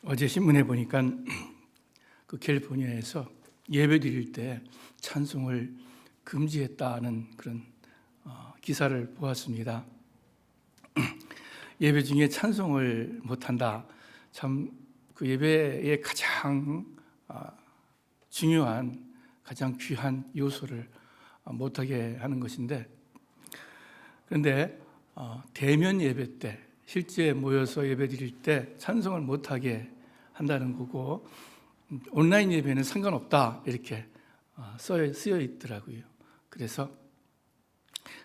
어제 신문에 보니까 그 캘리포니아에서 예배 드릴 때 찬송을 금지했다는 그런 기사를 보았습니다. 예배 중에 찬송을 못한다. 참 그 예배의 가장 중요한, 가장 귀한 요소를 못하게 하는 것인데, 그런데 대면 예배 때, 실제 모여서 예배 드릴 때 찬송을 못하게 한다는 거고, 온라인 예배는 상관없다 이렇게 쓰여 있더라고요. 그래서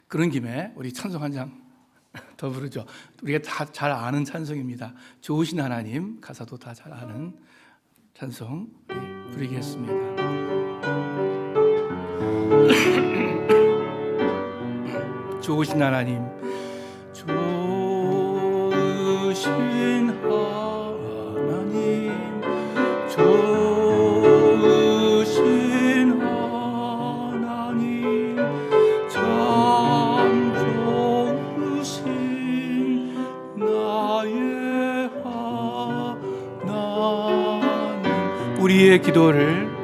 그런 김에 우리 찬송 한 장 더 부르죠. 우리가 다 잘 아는 찬송입니다. 좋으신 하나님, 가사도 다 잘 아는 찬송 부르겠습니다. 좋으신 하나님, 좋으신 하나님, 좋으신 하나님, 참 좋으신 나의 하나님. 우리의 기도를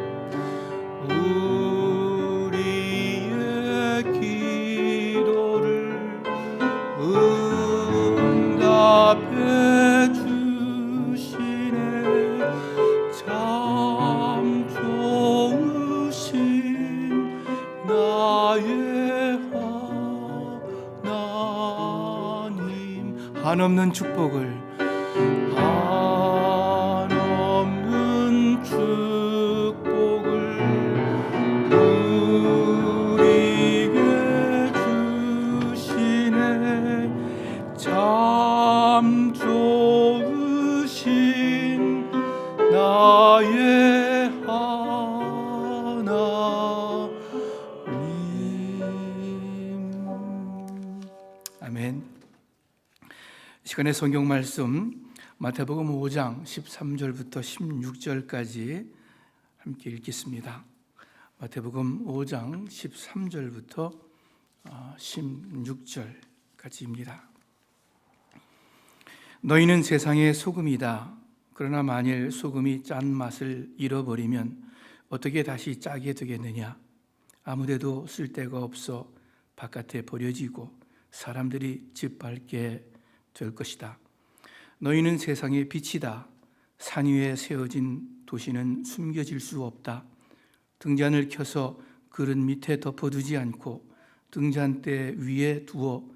응답해 주시네. 참 좋으신 나의 하나님. 한없는 축복을, 한없는 축복을 우리에게 주시네. 참 좋으신 나의 하나님. 아멘. 이 시간의 성경 말씀 마태복음 5장 13절부터 16절까지 함께 읽겠습니다. 마태복음 5장 13절부터 16절까지입니다. 너희는 세상의 소금이다. 그러나 만일 소금이 짠 맛을 잃어버리면 어떻게 다시 짜게 되겠느냐? 아무데도 쓸데가 없어 바깥에 버려지고 사람들이 짓밟게 될 것이다. 너희는 세상의 빛이다. 산 위에 세워진 도시는 숨겨질 수 없다. 등잔을 켜서 그릇 밑에 덮어두지 않고 등잔대 위에 두어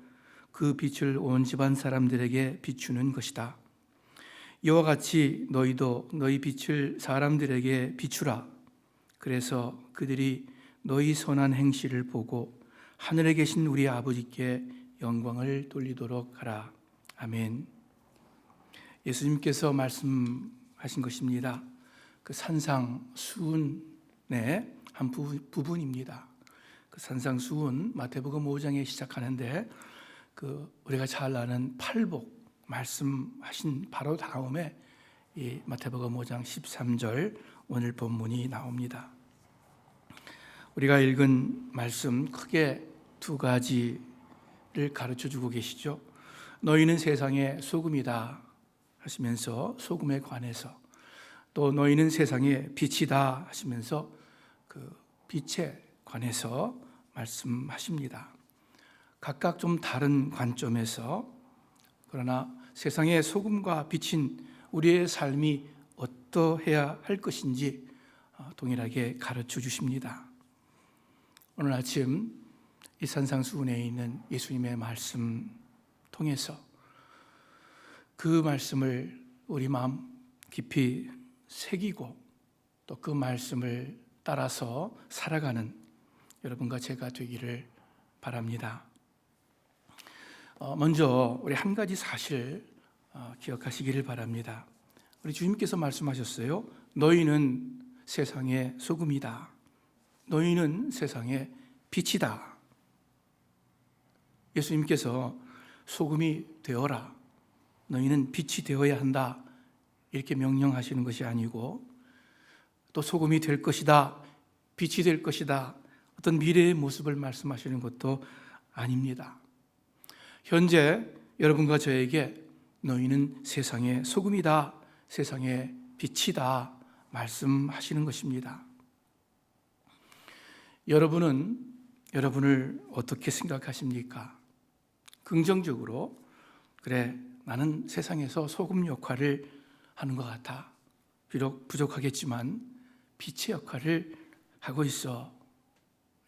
그 빛을 온 집안 사람들에게 비추는 것이다. 이와 같이 너희도 너희 빛을 사람들에게 비추라. 그래서 그들이 너희 선한 행실을 보고 하늘에 계신 우리 아버지께 영광을 돌리도록 하라. 아멘. 예수님께서 말씀하신 것입니다. 그 산상수훈의 한 부분입니다. 그 산상수훈 마태복음 5장에 시작하는데 우리가 잘 아는 팔복 말씀하신 바로 다음에 이 마태복음 5장 13절 오늘 본문이 나옵니다. 우리가 읽은 말씀 크게 두 가지를 가르쳐주고 계시죠. 너희는 세상의 소금이다 하시면서 소금에 관해서, 또 너희는 세상의 빛이다 하시면서 그 빛에 관해서 말씀하십니다. 각각 좀 다른 관점에서, 그러나 세상의 소금과 빛인 우리의 삶이 어떠해야 할 것인지 동일하게 가르쳐 주십니다. 오늘 아침 이 산상수훈에 있는 예수님의 말씀 통해서 그 말씀을 우리 마음 깊이 새기고 또 그 말씀을 따라서 살아가는 여러분과 제가 되기를 바랍니다. 먼저 우리 한 가지 사실 기억하시기를 바랍니다. 우리 주님께서 말씀하셨어요. 너희는 세상의 소금이다. 너희는 세상의 빛이다. 예수님께서 소금이 되어라, 너희는 빛이 되어야 한다 이렇게 명령하시는 것이 아니고, 또 소금이 될 것이다, 빛이 될 것이다, 어떤 미래의 모습을 말씀하시는 것도 아닙니다. 현재 여러분과 저에게 너희는 세상의 소금이다 세상의 빛이다 말씀하시는 것입니다. 여러분은 여러분을 어떻게 생각하십니까? 긍정적으로, 그래, 나는 세상에서 소금 역할을 하는 것 같아. 비록 부족하겠지만 빛의 역할을 하고 있어.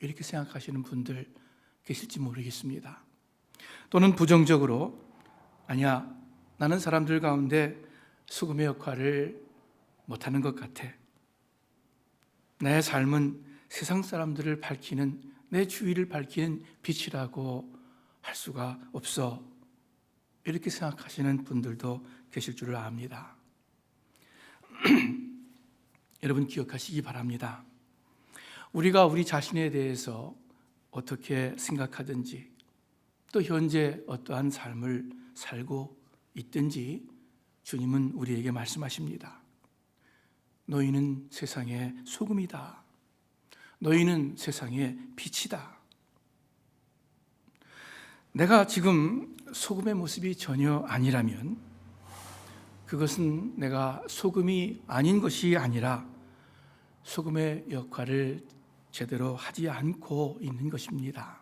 이렇게 생각하시는 분들 계실지 모르겠습니다. 또는 부정적으로, 아니야, 나는 사람들 가운데 소금의 역할을 못하는 것 같아. 내 삶은 세상 사람들을 밝히는, 내 주위를 밝히는 빛이라고 할 수가 없어. 이렇게 생각하시는 분들도 계실 줄을 압니다. 여러분 기억하시기 바랍니다. 우리가 우리 자신에 대해서 어떻게 생각하든지, 또 현재 어떠한 삶을 살고 있든지 주님은 우리에게 말씀하십니다. 너희는 세상의 소금이다. 너희는 세상의 빛이다. 내가 지금 소금의 모습이 전혀 아니라면 그것은 내가 소금이 아닌 것이 아니라 소금의 역할을 제대로 하지 않고 있는 것입니다.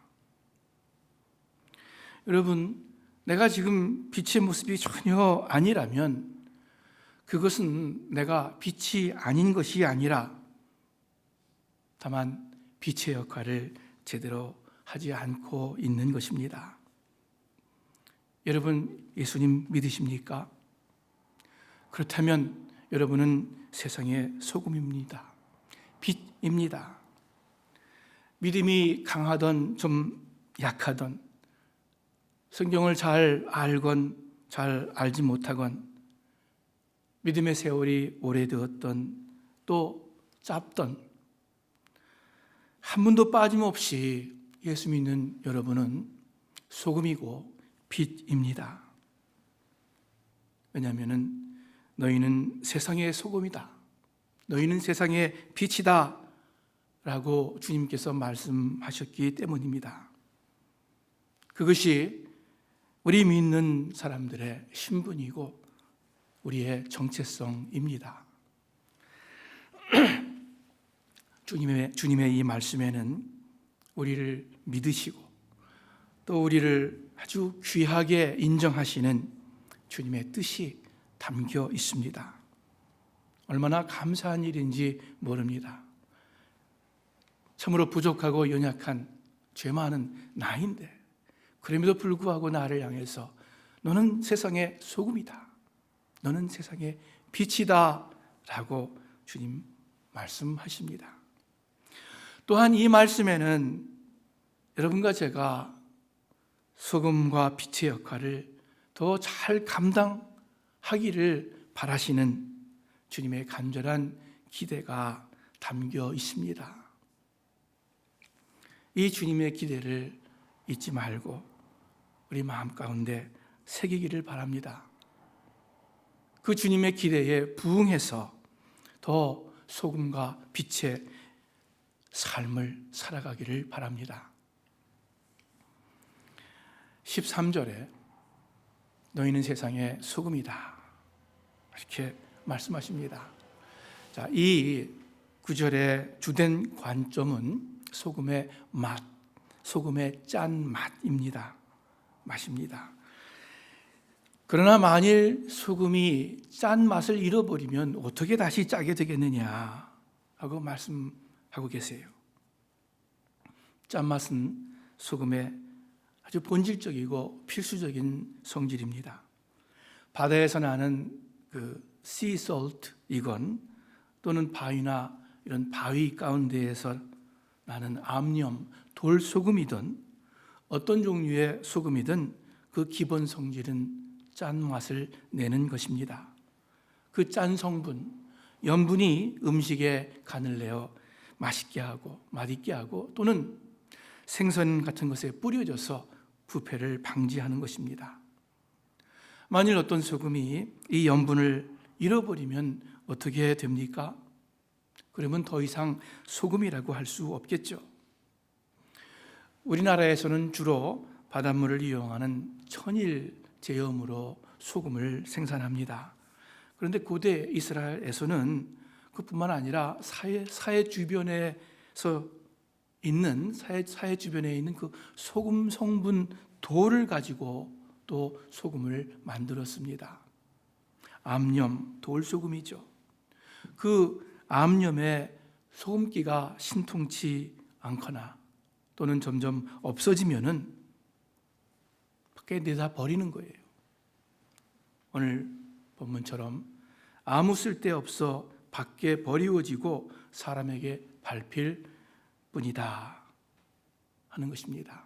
여러분, 내가 지금 빛의 모습이 전혀 아니라면 그것은 내가 빛이 아닌 것이 아니라 다만 빛의 역할을 제대로 하지 않고 있는 것입니다. 여러분, 예수님 믿으십니까? 그렇다면 여러분은 세상의 소금입니다. 빛입니다. 믿음이 강하던 좀 약하던, 성경을 잘 알건 잘 알지 못하건, 믿음의 세월이 오래되었던 또 짧던, 한 분도 빠짐없이 예수 믿는 여러분은 소금이고 빛입니다. 왜냐하면 너희는 세상의 소금이다, 너희는 세상의 빛이다 라고 주님께서 말씀하셨기 때문입니다. 그것이 우리 믿는 사람들의 신분이고 우리의 정체성입니다. 주님의 이 말씀에는 우리를 믿으시고 또 우리를 아주 귀하게 인정하시는 주님의 뜻이 담겨 있습니다. 얼마나 감사한 일인지 모릅니다. 참으로 부족하고 연약한 죄 많은 나인데 그럼에도 불구하고 나를 향해서 너는 세상의 소금이다, 너는 세상의 빛이다 라고 주님 말씀하십니다. 또한 이 말씀에는 여러분과 제가 소금과 빛의 역할을 더 잘 감당하기를 바라시는 주님의 간절한 기대가 담겨 있습니다. 이 주님의 기대를 잊지 말고 우리 마음 가운데 새기기를 바랍니다. 그 주님의 기대에 부응해서 더 소금과 빛의 삶을 살아가기를 바랍니다. 13절에 너희는 세상의 소금이다 이렇게 말씀하십니다. 자, 이 구절의 주된 관점은 소금의 맛, 소금의 짠 맛입니다. 맛입니다. 그러나 만일 소금이 짠 맛을 잃어버리면 어떻게 다시 짜게 되겠느냐 하고 말씀하고 계세요. 짠맛은 소금의 아주 본질적이고 필수적인 성질입니다. 바다에서 나는 그 sea salt 이건 또는 바위나 이런 바위 가운데에서 나는 암염, 돌소금이든 어떤 종류의 소금이든 그 기본 성질은 짠맛을 내는 것입니다. 그 짠 성분, 염분이 음식에 간을 내어 맛있게 하고 맛있게 하고 또는 생선 같은 것에 뿌려져서 부패를 방지하는 것입니다. 만일 어떤 소금이 이 염분을 잃어버리면 어떻게 됩니까? 그러면 더 이상 소금이라고 할 수 없겠죠. 우리나라에서는 주로 바닷물을 이용하는 천일 제염으로 소금을 생산합니다. 그런데 고대 이스라엘에서는 그뿐만 아니라 사회 주변에서 있는 사회 주변에 있는 그 소금 성분 돌을 가지고 또 소금을 만들었습니다. 암염, 돌소금이죠. 그 암염에 소금기가 신통치 않거나 또는 점점 없어지면은 밖에 내다 버리는 거예요. 오늘 본문처럼 아무 쓸데없어 밖에 버리워지고 사람에게 밟힐 뿐이다 하는 것입니다.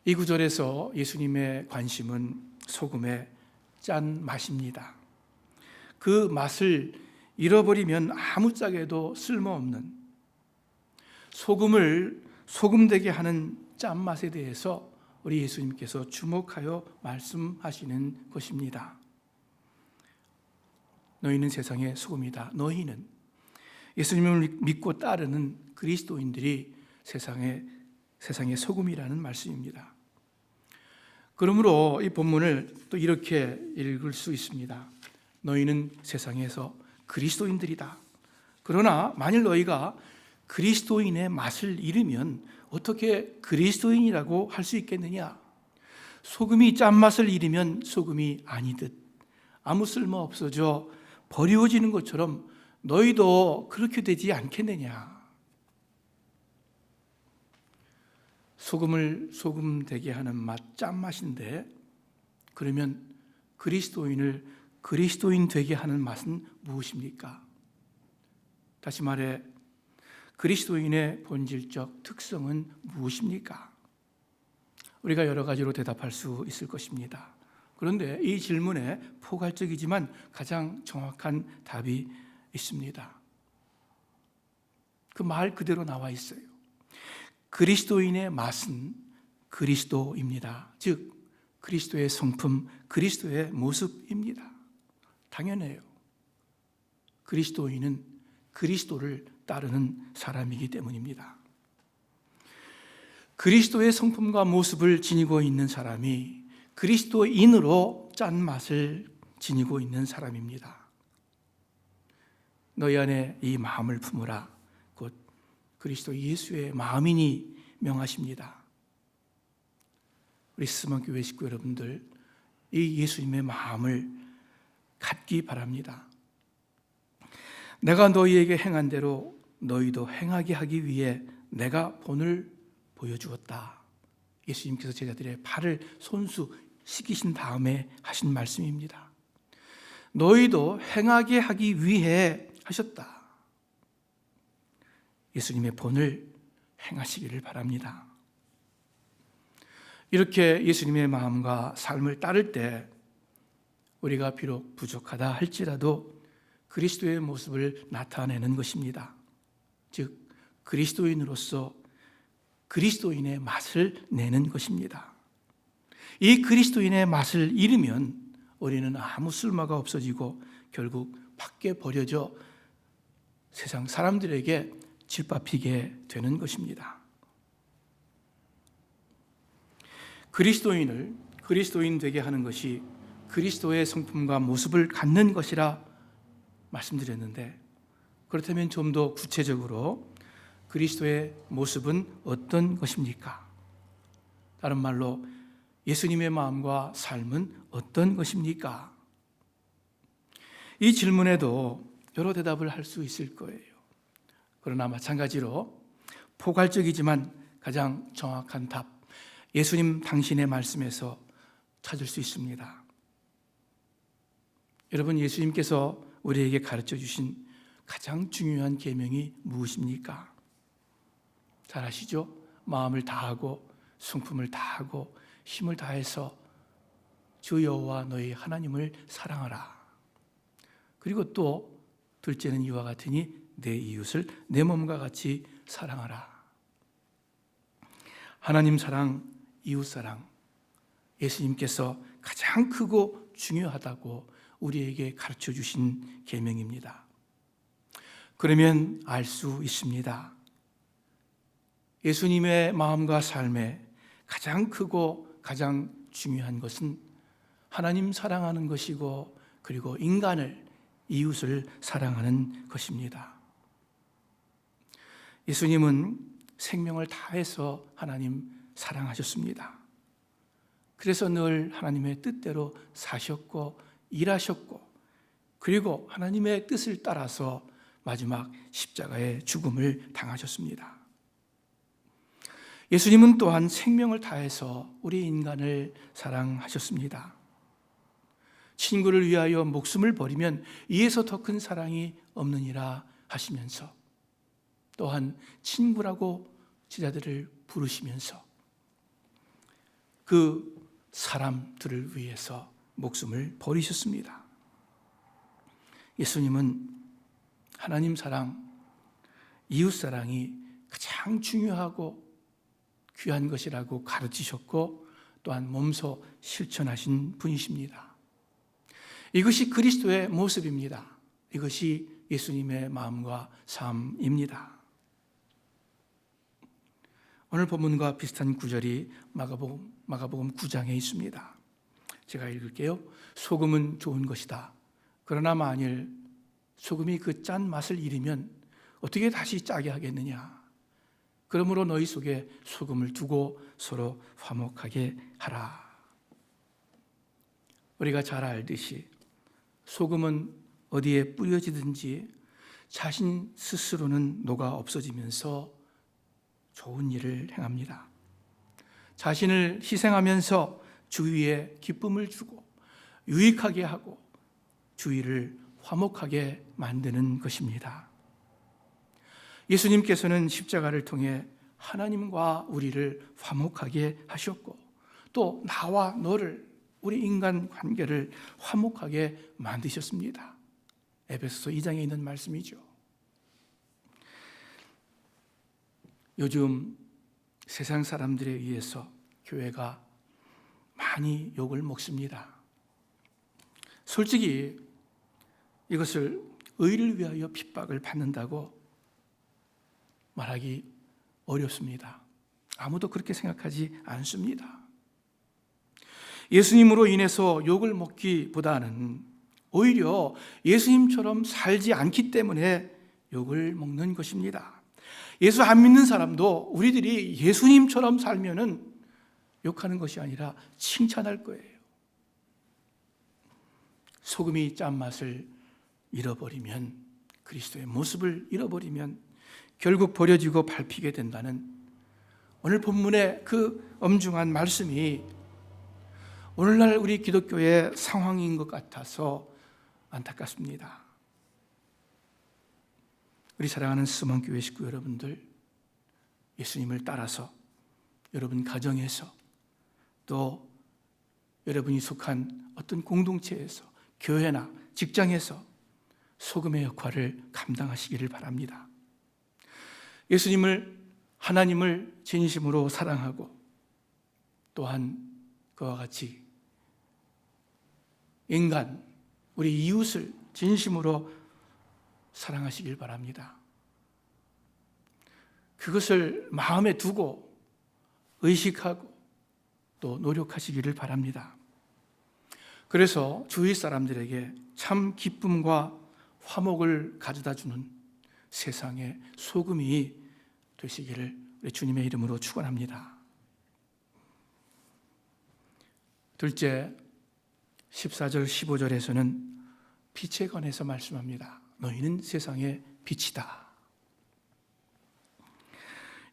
이 구절에서 예수님의 관심은 소금의 짠 맛입니다. 그 맛을 잃어버리면 아무짝에도 쓸모없는 소금을 소금되게 하는 짠맛에 대해서 우리 예수님께서 주목하여 말씀하시는 것입니다. 너희는 세상의 소금이다. 너희는 예수님을 믿고 따르는 그리스도인들이 세상의 소금이라는 말씀입니다. 그러므로 이 본문을 또 이렇게 읽을 수 있습니다. 너희는 세상에서 그리스도인들이다. 그러나 만일 너희가 그리스도인의 맛을 잃으면 어떻게 그리스도인이라고 할 수 있겠느냐? 소금이 짠맛을 잃으면 소금이 아니듯 아무 쓸모 없어져 버리워지는 것처럼 너희도 그렇게 되지 않겠느냐? 소금을 소금되게 하는 맛, 짠맛인데 그러면 그리스도인을 그리스도인 되게 하는 맛은 무엇입니까? 다시 말해 그리스도인의 본질적 특성은 무엇입니까? 우리가 여러 가지로 대답할 수 있을 것입니다. 그런데 이 질문에 포괄적이지만 가장 정확한 답이 있습니다. 그 말 그대로 나와 있어요. 그리스도인의 맛은 그리스도입니다. 즉 그리스도의 성품, 그리스도의 모습입니다. 당연해요. 그리스도인은 그리스도를 따르는 사람이기 때문입니다. 그리스도의 성품과 모습을 지니고 있는 사람이 그리스도인으로 짠맛을 지니고 있는 사람입니다. 너희 안에 이 마음을 품으라. 곧 그리스도 예수의 마음이니 명하십니다. 우리 스스만교회 식구 여러분들, 이 예수님의 마음을 갖기 바랍니다. 내가 너희에게 행한 대로 너희도 행하게 하기 위해 내가 본을 보여주었다. 예수님께서 제자들의 발을 손수시키신 다음에 하신 말씀입니다. 너희도 행하게 하기 위해 하셨다. 예수님의 본을 행하시기를 바랍니다. 이렇게 예수님의 마음과 삶을 따를 때 우리가 비록 부족하다 할지라도 그리스도의 모습을 나타내는 것입니다. 즉 그리스도인으로서 그리스도인의 맛을 내는 것입니다. 이 그리스도인의 맛을 잃으면 우리는 아무 쓸모가 없어지고 결국 밖에 버려져 세상 사람들에게 짓밟히게 되는 것입니다. 그리스도인을 그리스도인 되게 하는 것이 그리스도의 성품과 모습을 갖는 것이라 말씀드렸는데, 그렇다면 좀 더 구체적으로 그리스도의 모습은 어떤 것입니까? 다른 말로 예수님의 마음과 삶은 어떤 것입니까? 이 질문에도 여러 대답을 할 수 있을 거예요. 그러나 마찬가지로 포괄적이지만 가장 정확한 답, 예수님 당신의 말씀에서 찾을 수 있습니다. 여러분, 예수님께서 우리에게 가르쳐 주신 가장 중요한 계명이 무엇입니까? 잘 아시죠? 마음을 다하고 성품을 다하고 힘을 다해서 주 여호와 너희 하나님을 사랑하라. 그리고 또 둘째는 이와 같으니 내 이웃을 내 몸과 같이 사랑하라. 하나님 사랑, 이웃 사랑, 예수님께서 가장 크고 중요하다고 우리에게 가르쳐 주신 계명입니다. 그러면 알 수 있습니다. 예수님의 마음과 삶에 가장 크고 가장 중요한 것은 하나님 사랑하는 것이고 그리고 인간을, 이웃을 사랑하는 것입니다. 예수님은 생명을 다해서 하나님 사랑하셨습니다. 그래서 늘 하나님의 뜻대로 사셨고 일하셨고 그리고 하나님의 뜻을 따라서 마지막 십자가의 죽음을 당하셨습니다. 예수님은 또한 생명을 다해서 우리 인간을 사랑하셨습니다. 친구를 위하여 목숨을 버리면 이에서 더 큰 사랑이 없느니라 하시면서 또한 친구라고 제자들을 부르시면서 그 사람들을 위해서 목숨을 버리셨습니다. 예수님은 하나님 사랑, 이웃 사랑이 가장 중요하고 귀한 것이라고 가르치셨고 또한 몸소 실천하신 분이십니다. 이것이 그리스도의 모습입니다. 이것이 예수님의 마음과 삶입니다. 오늘 본문과 비슷한 구절이 마가복음 9장에 있습니다. 제가 읽을게요. 소금은 좋은 것이다. 그러나 만일 소금이 그 짠 맛을 잃으면 어떻게 다시 짜게 하겠느냐. 그러므로 너희 속에 소금을 두고 서로 화목하게 하라. 우리가 잘 알듯이 소금은 어디에 뿌려지든지 자신 스스로는 녹아 없어지면서 좋은 일을 행합니다. 자신을 희생하면서 주위에 기쁨을 주고 유익하게 하고 주위를 화목하게 만드는 것입니다. 예수님께서는 십자가를 통해 하나님과 우리를 화목하게 하셨고 또 나와 너를, 우리 인간 관계를 화목하게 만드셨습니다. 에베소서 2장에 있는 말씀이죠. 요즘 세상 사람들에 의해서 교회가 많이 욕을 먹습니다. 솔직히 이것을 의를 위하여 핍박을 받는다고 말하기 어렵습니다. 아무도 그렇게 생각하지 않습니다. 예수님으로 인해서 욕을 먹기보다는 오히려 예수님처럼 살지 않기 때문에 욕을 먹는 것입니다. 예수 안 믿는 사람도 우리들이 예수님처럼 살면은 욕하는 것이 아니라 칭찬할 거예요. 소금이 짠맛을 잃어버리면, 그리스도의 모습을 잃어버리면 결국 버려지고 밟히게 된다는 오늘 본문의 그 엄중한 말씀이 오늘날 우리 기독교의 상황인 것 같아서 안타깝습니다. 우리 사랑하는 스몬교회 식구 여러분들, 예수님을 따라서 여러분 가정에서 또 여러분이 속한 어떤 공동체에서 교회나 직장에서 소금의 역할을 감당하시기를 바랍니다. 예수님을, 하나님을 진심으로 사랑하고 또한 그와 같이 인간, 우리 이웃을 진심으로 사랑하시길 바랍니다. 그것을 마음에 두고 의식하고 또 노력하시기를 바랍니다. 그래서 주위 사람들에게 참 기쁨과 화목을 가져다주는 세상의 소금이 되시기를 우리 주님의 이름으로 축원합니다. 둘째, 14절 15절에서는 빛에 관해서 말씀합니다. 너희는 세상의 빛이다.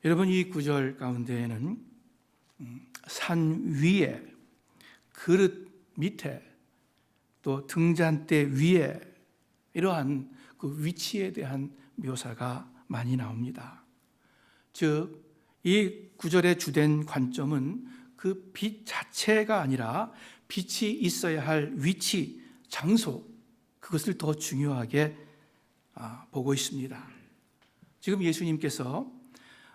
여러분, 이 구절 가운데에는 산 위에, 그릇 밑에, 또 등잔대 위에 이러한 그 위치에 대한 묘사가 많이 나옵니다. 즉, 이 구절의 주된 관점은 그 빛 자체가 아니라 빛이 있어야 할 위치, 장소, 그것을 더 중요하게 보고 있습니다. 지금 예수님께서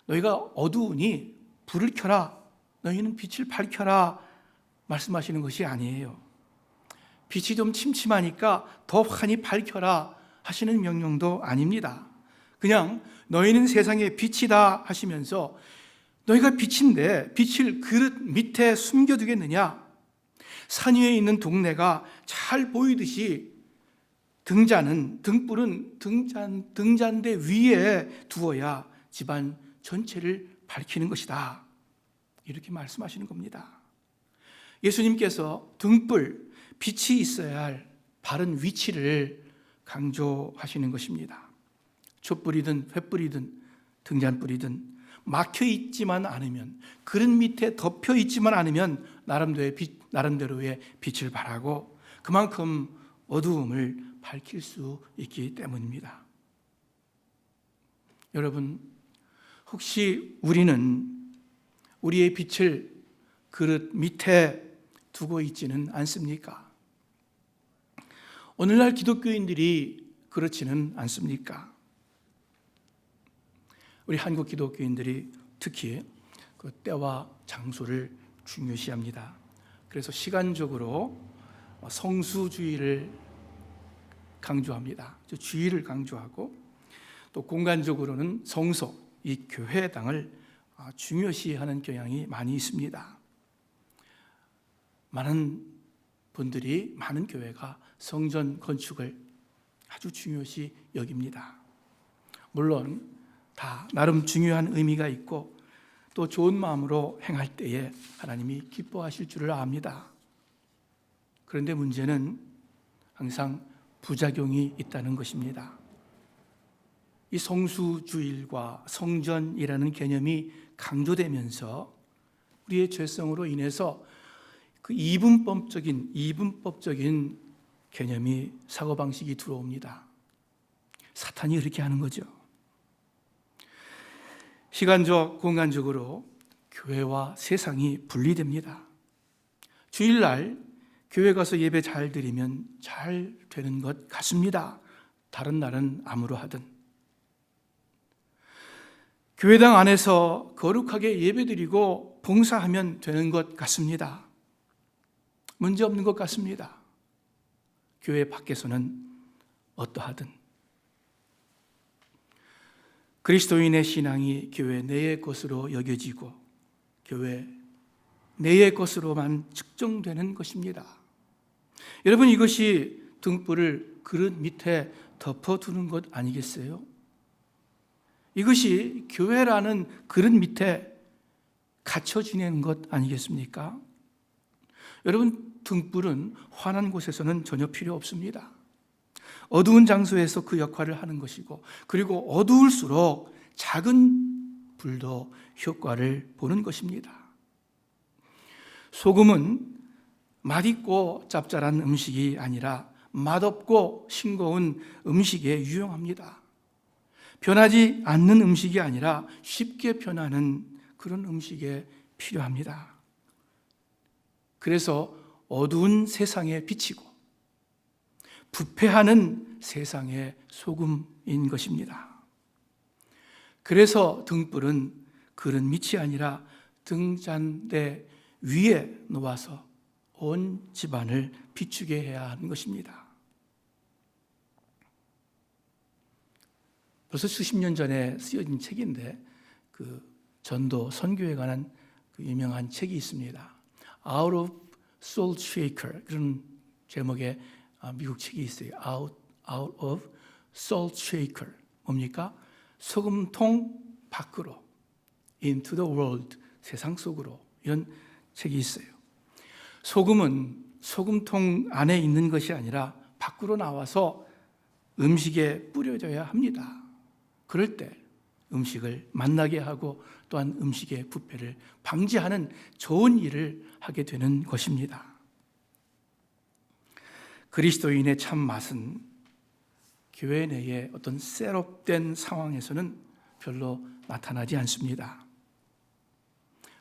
너희가 어두우니 불을 켜라, 너희는 빛을 밝혀라 말씀하시는 것이 아니에요. 빛이 좀 침침하니까 더 환히 밝혀라 하시는 명령도 아닙니다. 그냥 너희는 세상의 빛이다 하시면서 너희가 빛인데 빛을 그릇 밑에 숨겨두겠느냐? 산 위에 있는 동네가 잘 보이듯이 등불은 등잔대 위에 두어야 집안 전체를 밝히는 것이다. 이렇게 말씀하시는 겁니다. 예수님께서 등불, 빛이 있어야 할 바른 위치를 강조하시는 것입니다. 촛불이든 횃불이든 등잔불이든 막혀 있지만 않으면, 그릇 밑에 덮여 있지만 않으면 나름대로의 빛을 발하고 그만큼 어두움을 밝힐 수 있기 때문입니다. 여러분, 혹시 우리는 우리의 빛을 그릇 밑에 두고 있지는 않습니까? 오늘날 기독교인들이 그렇지는 않습니까? 우리 한국 기독교인들이 특히 그 때와 장소를 중요시합니다. 그래서 시간적으로 성수주의를 강조합니다. 주의를 강조하고, 또 공간적으로는 성소, 이 교회당을 중요시하는 경향이 많이 있습니다. 많은 분들이, 많은 교회가 성전 건축을 아주 중요시 여깁니다. 물론 다 나름 중요한 의미가 있고 또 좋은 마음으로 행할 때에 하나님이 기뻐하실 줄을 압니다. 그런데 문제는 항상 부작용이 있다는 것입니다. 이 성수주일과 성전이라는 개념이 강조되면서 우리의 죄성으로 인해서 그 이분법적인 개념이, 사고방식이 들어옵니다. 사탄이 그렇게 하는 거죠. 시간적, 공간적으로 교회와 세상이 분리됩니다. 주일날 교회 가서 예배 잘 드리면 잘 되는 것 같습니다. 다른 날은 아무로 하든. 교회당 안에서 거룩하게 예배 드리고 봉사하면 되는 것 같습니다. 문제 없는 것 같습니다. 교회 밖에서는 어떠하든. 그리스도인의 신앙이 교회 내의 것으로 여겨지고 교회 내의 것으로만 측정되는 것입니다. 여러분, 이것이 등불을 그릇 밑에 덮어두는 것 아니겠어요? 이것이 교회라는 그릇 밑에 갇혀 지내는 것 아니겠습니까? 여러분, 등불은 환한 곳에서는 전혀 필요 없습니다. 어두운 장소에서 그 역할을 하는 것이고, 그리고 어두울수록 작은 불도 효과를 보는 것입니다. 소금은 맛있고 짭짤한 음식이 아니라 맛없고 싱거운 음식에 유용합니다. 변하지 않는 음식이 아니라 쉽게 변하는 그런 음식에 필요합니다. 그래서 어두운 세상에 비치고 부패하는 세상의 소금인 것입니다. 그래서 등불은 그릇 밑이 아니라 등잔대 위에 놓아서 온 집안을 비추게 해야 하는 것입니다. 벌써 수십 년 전에 쓰여진 책인데, 그 전도 선교에 관한 그 유명한 책이 있습니다. Out of Salt Shaker, 그런 제목의 미국 책이 있어요. Out of Salt Shaker. 뭡니까? 소금통 밖으로, into the world, 세상 속으로, 이런 책이 있어요. 소금은 소금통 안에 있는 것이 아니라 밖으로 나와서 음식에 뿌려져야 합니다. 그럴 때 음식을 맛나게 하고 또한 음식의 부패를 방지하는 좋은 일을 하게 되는 것입니다. 그리스도인의 참 맛은 교회 내의 어떤 셋업된 상황에서는 별로 나타나지 않습니다.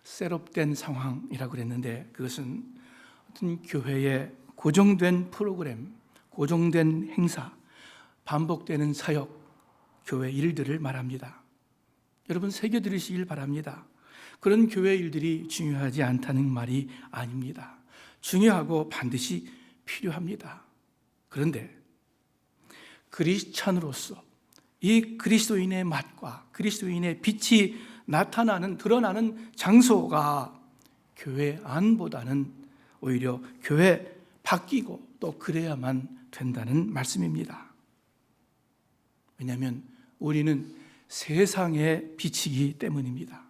셋업된 상황이라고 그랬는데, 그것은 어떤 교회의 고정된 프로그램, 고정된 행사, 반복되는 사역, 교회 일들을 말합니다. 여러분, 새겨 들으시길 바랍니다. 그런 교회 일들이 중요하지 않다는 말이 아닙니다. 중요하고 반드시 필요합니다. 그런데 그리스찬으로서 이 그리스도인의 맛과 그리스도인의 빛이 나타나는, 드러나는 장소가 교회 안보다는 오히려 교회 바뀌고 또 그래야만 된다는 말씀입니다. 왜냐하면 우리는 세상의 빛이기 때문입니다.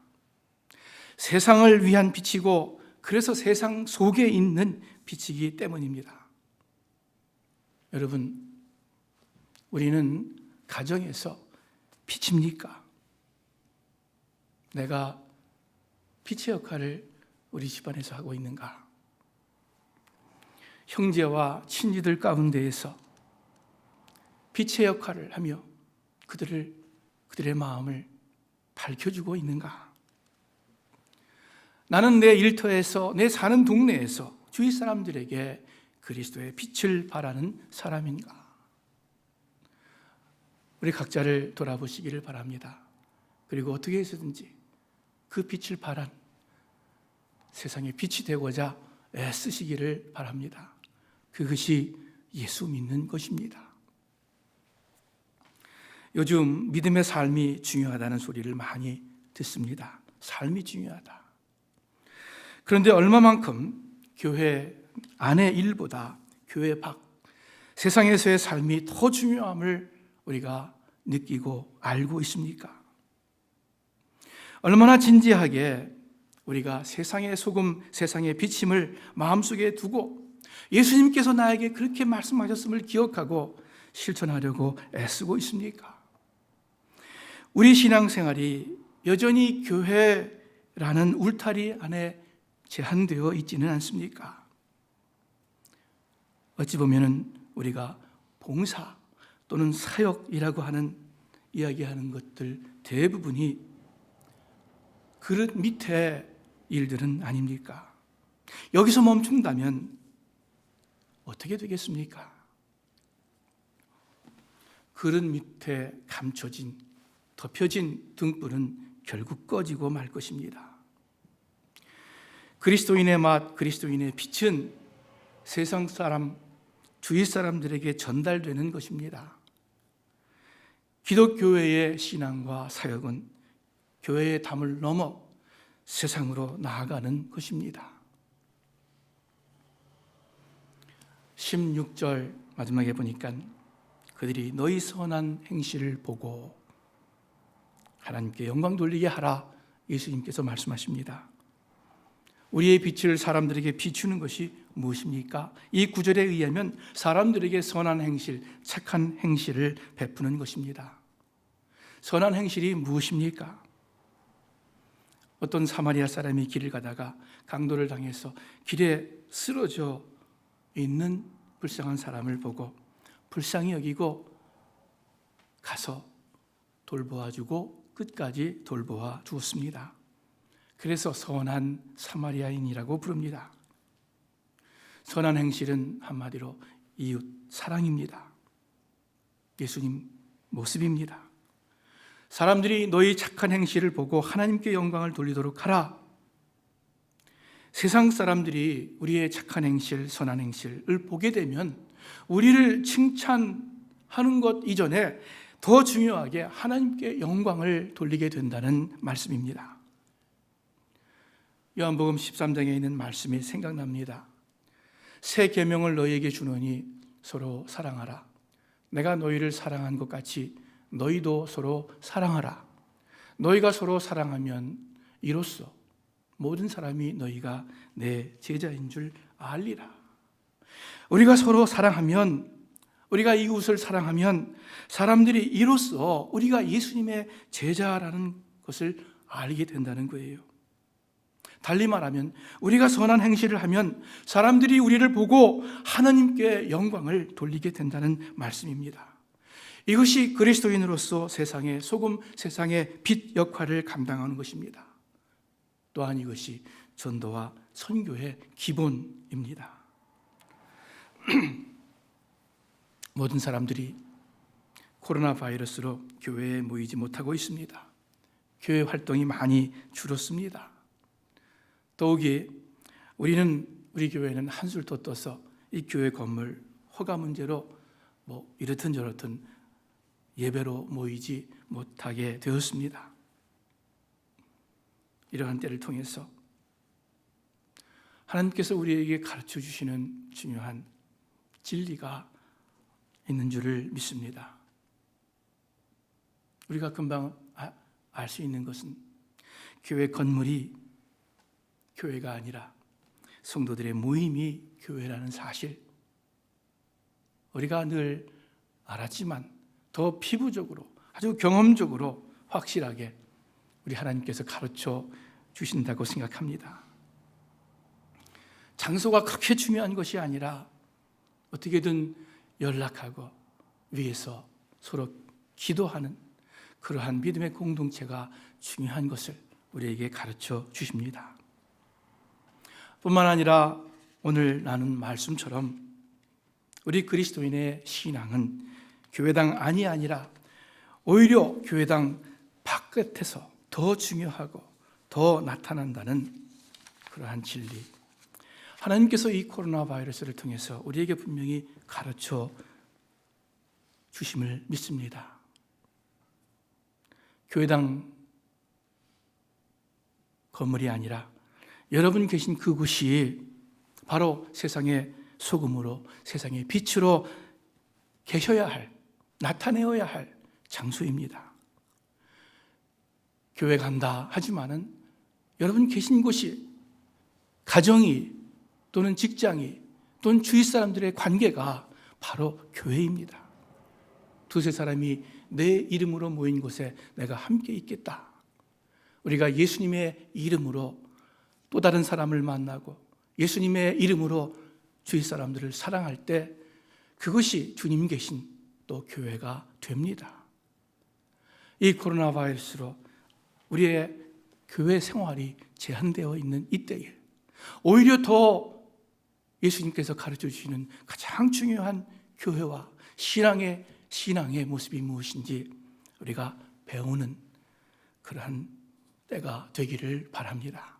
세상을 위한 빛이고 그래서 세상 속에 있는 빛이기 때문입니다. 여러분, 우리는 가정에서 빛입니까? 내가 빛의 역할을 우리 집안에서 하고 있는가? 형제와 친지들 가운데에서 빛의 역할을 하며 그들의 마음을 밝혀주고 있는가? 나는 내 일터에서, 내 사는 동네에서 주위 사람들에게 그리스도의 빛을 발하는 사람인가? 우리 각자를 돌아보시기를 바랍니다. 그리고 어떻게 해서든지 그 빛을 발한 세상에 빛이 되고자 애쓰시기를 바랍니다. 그것이 예수 믿는 것입니다. 요즘 믿음의 삶이 중요하다는 소리를 많이 듣습니다. 삶이 중요하다. 그런데 얼마만큼 교회 안의 일보다 교회 밖, 세상에서의 삶이 더 중요함을 우리가 느끼고 알고 있습니까? 얼마나 진지하게 우리가 세상의 소금, 세상의 빛임을 마음속에 두고 예수님께서 나에게 그렇게 말씀하셨음을 기억하고 실천하려고 애쓰고 있습니까? 우리 신앙생활이 여전히 교회라는 울타리 안에 제한되어 있지는 않습니까? 어찌 보면 우리가 봉사 또는 사역이라고 하는 이야기하는 것들 대부분이 그릇 밑에 일들은 아닙니까? 여기서 멈춘다면 어떻게 되겠습니까? 그릇 밑에 감춰진, 덮여진 등불은 결국 꺼지고 말 것입니다. 그리스도인의 맛, 그리스도인의 빛은 세상 사람, 주위 사람들에게 전달되는 것입니다. 기독교회의 신앙과 사역은 교회의 담을 넘어 세상으로 나아가는 것입니다. 16절 마지막에 보니까 그들이 너희 선한 행실을 보고 하나님께 영광 돌리게 하라, 예수님께서 말씀하십니다. 우리의 빛을 사람들에게 비추는 것이 무엇입니까? 이 구절에 의하면 사람들에게 선한 행실, 착한 행실을 베푸는 것입니다. 선한 행실이 무엇입니까? 어떤 사마리아 사람이 길을 가다가 강도를 당해서 길에 쓰러져 있는 불쌍한 사람을 보고 불쌍히 여기고 가서 돌보아주고 끝까지 돌보아 주었습니다. 그래서 선한 사마리아인이라고 부릅니다. 선한 행실은 한마디로 이웃 사랑입니다. 예수님 모습입니다. 사람들이 너희 착한 행실을 보고 하나님께 영광을 돌리도록 하라. 세상 사람들이 우리의 착한 행실, 선한 행실을 보게 되면 우리를 칭찬하는 것 이전에 더 중요하게 하나님께 영광을 돌리게 된다는 말씀입니다. 요한복음 13장에 있는 말씀이 생각납니다. 새 계명을 너희에게 주노니 서로 사랑하라. 내가 너희를 사랑한 것 같이 너희도 서로 사랑하라. 너희가 서로 사랑하면 이로써 모든 사람이 너희가 내 제자인 줄 알리라. 우리가 서로 사랑하면, 우리가 이웃을 사랑하면 사람들이 이로써 우리가 예수님의 제자라는 것을 알게 된다는 거예요. 달리 말하면 우리가 선한 행실을 하면 사람들이 우리를 보고 하나님께 영광을 돌리게 된다는 말씀입니다. 이것이 그리스도인으로서 세상의 소금, 세상의 빛 역할을 감당하는 것입니다. 또한 이것이 전도와 선교의 기본입니다. 모든 사람들이 코로나 바이러스로 교회에 모이지 못하고 있습니다. 교회 활동이 많이 줄었습니다. 더욱이 우리 교회는 한술 더 떠서 이 교회 건물 허가 문제로 이렇든 저렇든 예배로 모이지 못하게 되었습니다. 이러한 때를 통해서 하나님께서 우리에게 가르쳐 주시는 중요한 진리가 있는 줄을 믿습니다. 우리가 금방 알 수 있는 것은 교회 건물이 교회가 아니라 성도들의 모임이 교회라는 사실, 우리가 늘 알았지만 더 피부적으로, 아주 경험적으로 확실하게 우리 하나님께서 가르쳐 주신다고 생각합니다. 장소가 그렇게 중요한 것이 아니라 어떻게든 연락하고 위에서 서로 기도하는 그러한 믿음의 공동체가 중요한 것을 우리에게 가르쳐 주십니다. 뿐만 아니라 오늘 나눈 말씀처럼 우리 그리스도인의 신앙은 교회당 안이 아니라 오히려 교회당 바깥에서 더 중요하고 더 나타난다는 그러한 진리, 하나님께서 이 코로나 바이러스를 통해서 우리에게 분명히 가르쳐 주심을 믿습니다. 교회당 건물이 아니라 여러분 계신 그곳이 바로 세상의 소금으로, 세상의 빛으로 계셔야 할, 나타내어야 할 장소입니다. 교회 간다 하지만은 여러분 계신 곳이, 가정이 또는 직장이 또는 주위 사람들의 관계가 바로 교회입니다. 두세 사람이 내 이름으로 모인 곳에 내가 함께 있겠다. 우리가 예수님의 이름으로 또 다른 사람을 만나고 예수님의 이름으로 주위 사람들을 사랑할 때 그것이 주님 계신 또 교회가 됩니다. 이 코로나 바이러스로 우리의 교회 생활이 제한되어 있는 이때에 오히려 더 예수님께서 가르쳐 주시는 가장 중요한 교회와 신앙의 모습이 무엇인지 우리가 배우는 그러한 때가 되기를 바랍니다.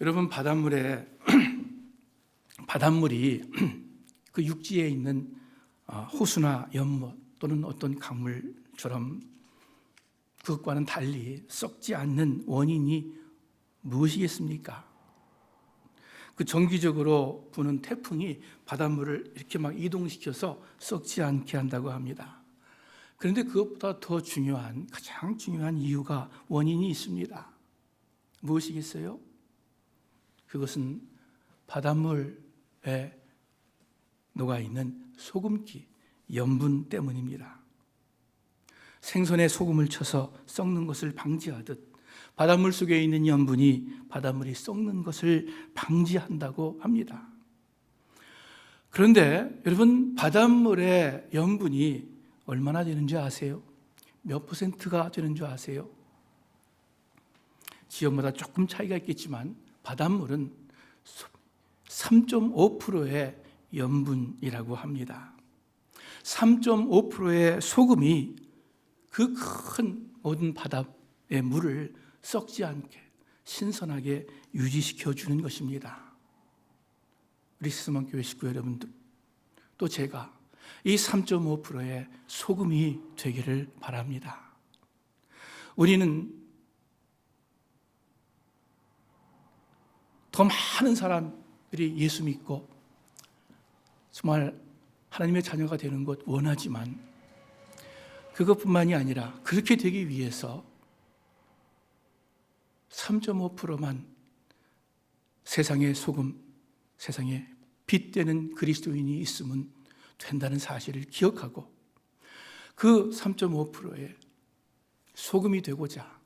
여러분, 바닷물이 그 육지에 있는 호수나 연못 또는 어떤 강물처럼 그것과는 달리 썩지 않는 원인이 무엇이겠습니까? 그 정기적으로 부는 태풍이 바닷물을 이렇게 막 이동시켜서 썩지 않게 한다고 합니다. 그런데 그것보다 더 중요한, 가장 중요한 이유가, 원인이 있습니다. 무엇이겠어요? 그것은 바닷물에 녹아있는 소금기, 염분 때문입니다. 생선에 소금을 쳐서 썩는 것을 방지하듯 바닷물 속에 있는 염분이 바닷물이 썩는 것을 방지한다고 합니다. 그런데 여러분, 바닷물의 염분이 얼마나 되는지 아세요? 몇 퍼센트가 되는 줄 아세요? 지역마다 조금 차이가 있겠지만 바닷물은 3.5%의 염분이라고 합니다. 3.5%의 소금이 그 큰 모든 바다의 물을 썩지 않게 신선하게 유지시켜 주는 것입니다. 우리 스스만 교회 식구 여러분들, 또 제가 이 3.5%의 소금이 되기를 바랍니다. 우리는 더 많은 사람들이 예수 믿고 정말 하나님의 자녀가 되는 것 원하지만 그것뿐만이 아니라 그렇게 되기 위해서 3.5%만 세상의 소금, 세상의 빛되는 그리스도인이 있으면 된다는 사실을 기억하고 그 3.5%의 소금이 되고자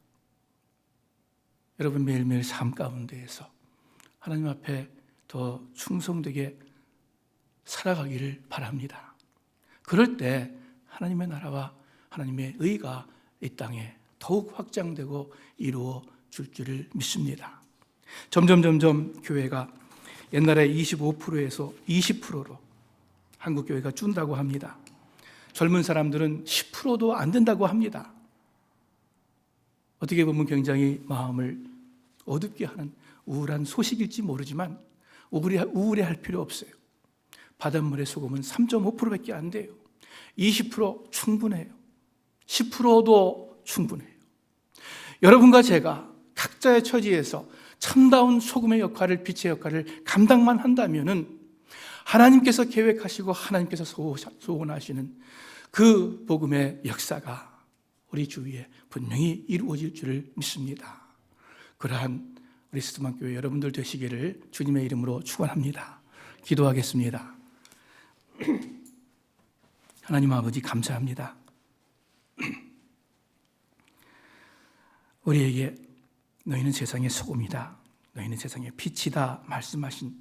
여러분 매일매일 삶 가운데에서 하나님 앞에 더 충성되게 살아가기를 바랍니다. 그럴 때 하나님의 나라와 하나님의 의가 이 땅에 더욱 확장되고 이루어 줄 줄을 믿습니다. 점점 교회가 옛날에 25%에서 20%로 한국 교회가 준다고 합니다. 젊은 사람들은 10%도 안 된다고 합니다. 어떻게 보면 굉장히 마음을 어둡게 하는 우울한 소식일지 모르지만 우울해할 필요 없어요. 바닷물의 소금은 3.5%밖에 안 돼요. 20% 충분해요. 10%도 충분해요. 여러분과 제가 각자의 처지에서 참다운 소금의 역할을, 빛의 역할을 감당만 한다면은 하나님께서 계획하시고 하나님께서 소원하시는 그 복음의 역사가 우리 주위에 분명히 이루어질 줄을 믿습니다. 그러한 우리 스트만교회 여러분들 되시기를 주님의 이름으로 축원합니다. 기도하겠습니다. 하나님 아버지 감사합니다. 우리에게 너희는 세상의 소금이다, 너희는 세상의 빛이다 말씀하신,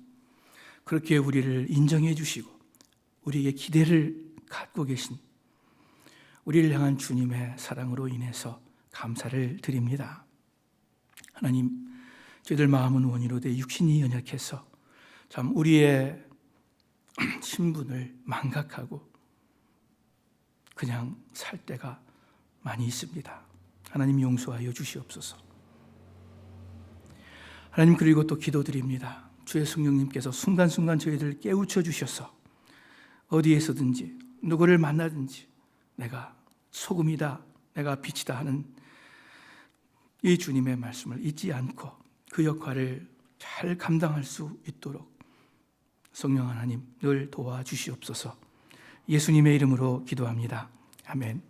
그렇게 우리를 인정해 주시고 우리에게 기대를 갖고 계신 우리를 향한 주님의 사랑으로 인해서 감사를 드립니다. 하나님, 저희들 마음은 원이로되 육신이 연약해서 참 우리의 신분을 망각하고 그냥 살 때가 많이 있습니다. 하나님 용서하여 주시옵소서. 하나님, 그리고 또 기도드립니다. 주의 성령님께서 순간순간 저희들 깨우쳐 주셔서 어디에서든지 누구를 만나든지 내가 소금이다, 내가 빛이다 하는 이 주님의 말씀을 잊지 않고 그 역할을 잘 감당할 수 있도록 성령 하나님 늘 도와주시옵소서. 예수님의 이름으로 기도합니다. 아멘.